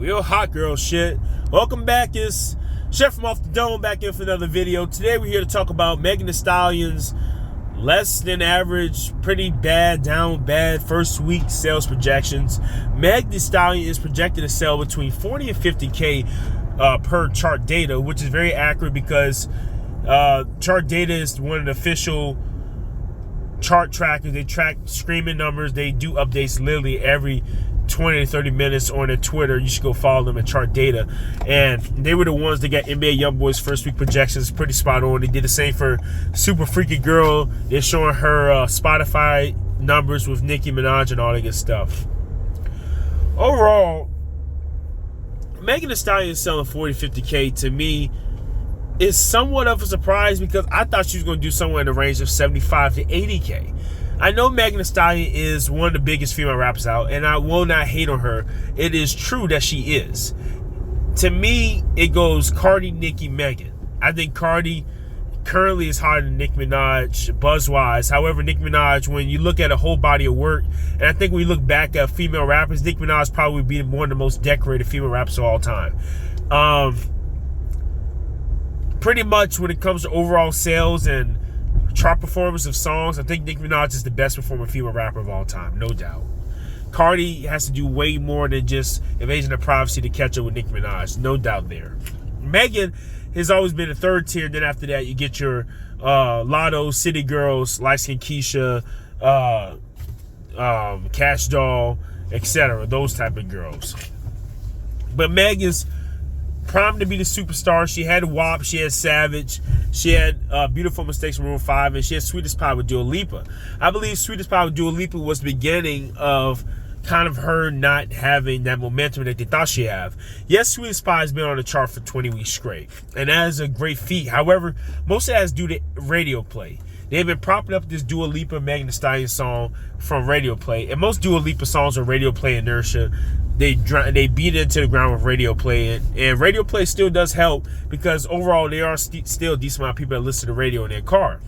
Real hot girl shit. Welcome back. It's Chef from Off the Dome back in for another video. Today we're here to talk about Megan Thee Stallion's less than average, pretty bad, down bad first week sales projections. Megan Thee Stallion is projected to sell between 40 and 50K per chart data, which is very accurate because chart data is one of the official chart trackers. They track streaming numbers. They do updates literally every 20 to 30 minutes on their Twitter. You should go follow them at Chart Data. And they were the ones that got NBA YoungBoy's first week projections pretty spot on. They did the same for Super Freaky Girl. They're showing her Spotify numbers with Nicki Minaj and all that good stuff. Overall, Megan Thee Stallion selling 40, 50K to me is somewhat of a surprise because I thought she was going to do somewhere in the range of 75 to 80K. I know Megan Thee Stallion is one of the biggest female rappers out, and I will not hate on her. It is true that she is. To me, it goes Cardi, Nicki, Megan. I think Cardi currently is harder than Nicki Minaj, buzz-wise. However, Nicki Minaj, when you look at a whole body of work, and I think when you look back at female rappers, Nicki Minaj probably would be one of the most decorated female rappers of all time. Pretty much when it comes to overall sales and chart performance of songs, I think Nicki Minaj is the best performing female rapper of all time, no doubt. Cardi has to do way more than just Invasion of Privacy to catch up with Nicki Minaj, no doubt there. Megan has always been a third tier. Then after that, you get your Lotto, City Girls, Light Skin Keisha, Cash Doll, etc. Those type of girls. But Megan's primed to be the superstar. She had WAP, she had Savage, she had Beautiful Mistakes from Room 5, and she had Sweetest Pie with Dua Lipa. I believe Sweetest Pie with Dua Lipa was the beginning of kind of her not having that momentum that they thought she have. Yes, Sweetest Pie has been on the chart for 20 weeks straight, and that is a great feat. However, most of that is due to radio play. They've been propping up this Dua Lipa, Megan Thee Stallion song from radio play, and most Dua Lipa songs are radio play inertia. They beat it into the ground with radio play, and radio play still does help because overall there are still a decent amount of people that listen to radio in their car,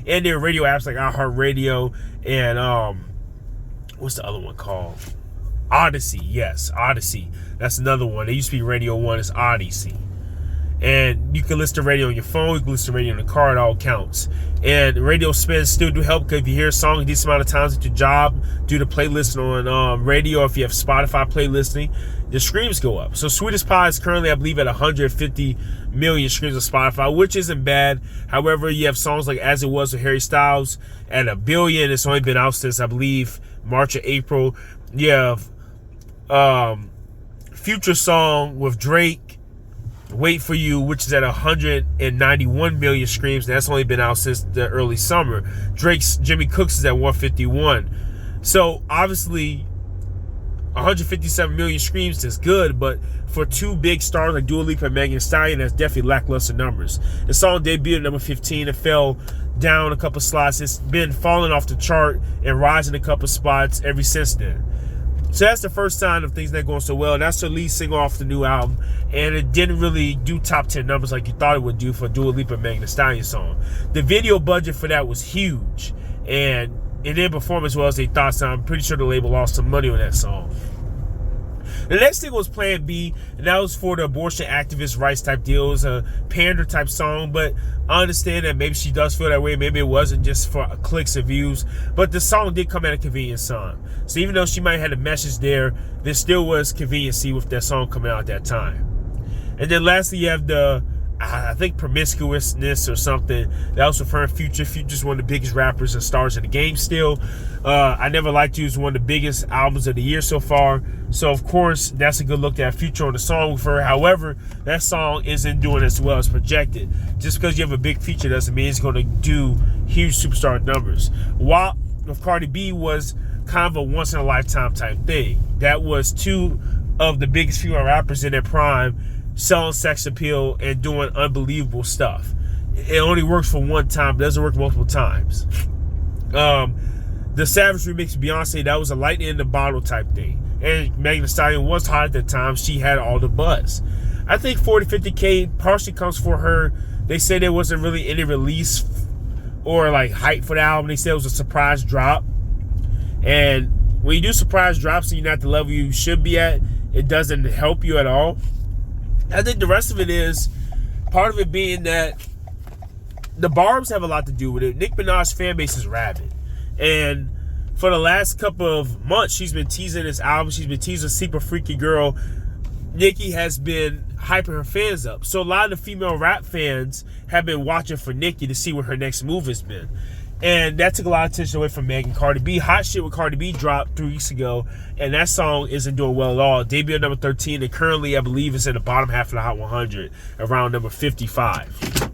and there are radio apps like iHeartRadio and what's the other one called? Odyssey. Yes, Odyssey. That's another one. They used to be Radio One. It's Odyssey. And you can listen to radio on your phone, you can listen to radio in the car, it all counts. And radio spins still do help because if you hear a song a decent amount of times at your job, due to playlisting on radio, if you have Spotify playlisting, the streams go up. So Sweetest Pie is currently, I believe, at 150 million streams on Spotify, which isn't bad. However, you have songs like As It Was with Harry Styles at 1 billion. It's only been out since, I believe, March or April. You have Future Song with Drake, Wait For You, which is at 191 million streams. That's only been out since the early summer. Drake's Jimmy Cooks is at 151. So obviously 157 million streams is good, but for two big stars like Dua Lipa and Megan Thee Stallion, that's definitely lackluster numbers. The song debuted at number 15 and fell down a couple slots. It's been falling off the chart and rising a couple spots ever since then. So that's the first sign of things not going so well. And that's the lead single off the new album. And it didn't really do top 10 numbers like you thought it would do for Dua Lipa and Megan Thee Stallion song. The video budget for that was huge. And it didn't perform as well as they thought, so I'm pretty sure the label lost some money on that song. The next thing was Plan B, and that was for the abortion activist rights type deal. It was a pander type song, but I understand that maybe she does feel that way. Maybe it wasn't just for clicks and views, but the song did come at a convenient time. So even though she might have had a message there still was conveniency with that song coming out at that time. And then lastly, you have the, I think, Promiscuousness or something. That was referring Future. Future's one of the biggest rappers and stars in the game still. I Never Liked You is one of the biggest albums of the year so far. So, of course, that's a good look at Future on the song with her. However, that song isn't doing as well as projected. Just because you have a big feature doesn't mean it's going to do huge superstar numbers. WAP with Cardi B was kind of a once-in-a-lifetime type thing. That was two of the biggest female rappers in their prime selling sex appeal and doing unbelievable stuff. It only works for one time, but it doesn't work multiple times. The Savage remix of Beyonce, that was a lightning in the bottle type thing. And Megan Thee Stallion was hot at the time. She had all the buzz. I think 40, 50K partially comes for her. They said there wasn't really any release or like hype for the album. They said it was a surprise drop. And when you do surprise drops and you're not at the level you should be at, it doesn't help you at all. I think the rest of it is part of it being that the Barbs have a lot to do with it. Nicki Minaj's fan base is rabid. And for the last couple of months, she's been teasing this album. She's been teasing Super Freaky Girl. Nicki has been hyping her fans up. So a lot of the female rap fans have been watching for Nicki to see what her next move has been. And that took a lot of attention away from Meg and Cardi B. Hot Shit with Cardi B dropped 3 weeks ago, and that song isn't doing well at all. Debuted at number 13, and currently, I believe, it's in the bottom half of the Hot 100, around number 55.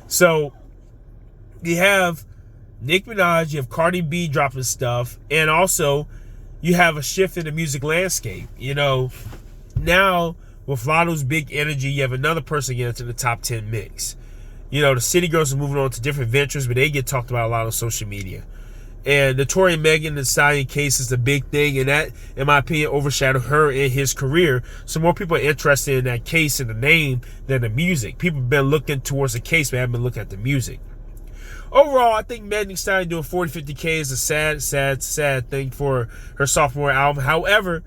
So, you have Nicki Minaj, you have Cardi B dropping stuff, and also, you have a shift in the music landscape. You know, now, with Lotto's big energy, you have another person getting into the top 10 mix. You know, the City Girls are moving on to different ventures, but they get talked about a lot on social media. And the Tory Megan and Stallion case is the big thing, and that, in my opinion, overshadowed her in his career. So more people are interested in that case and the name than the music. People have been looking towards the case, but haven't been looking at the music. Overall, I think Megan Thee Stallion doing 40-50K is a sad thing for her sophomore album. However,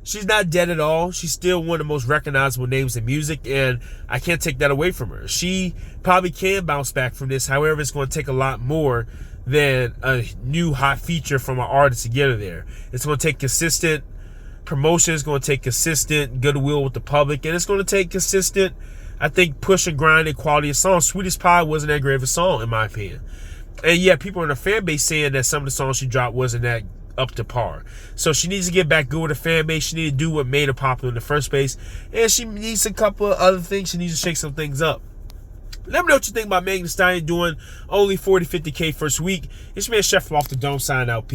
she's not dead at all. She's still one of the most recognizable names in music, and I can't take that away from her. She probably can bounce back from this. However, it's going to take a lot more than a new hot feature from an artist to get her there. It's going to take consistent promotion. It's going to take consistent goodwill with the public, and it's going to take consistent, I think, push and grind and quality of songs. Sweetest Pie wasn't that great of a song, in my opinion. And yeah, people in the fan base saying that some of the songs she dropped wasn't that up to par. So she needs to get back good with her fan base. She needs to do what made her popular in the first place. And she needs a couple of other things. She needs to shake some things up. Let me know what you think about Megan Thee Stallion doing only 40-50K first week. It's me, Chef off the Dome, signing out. Peace.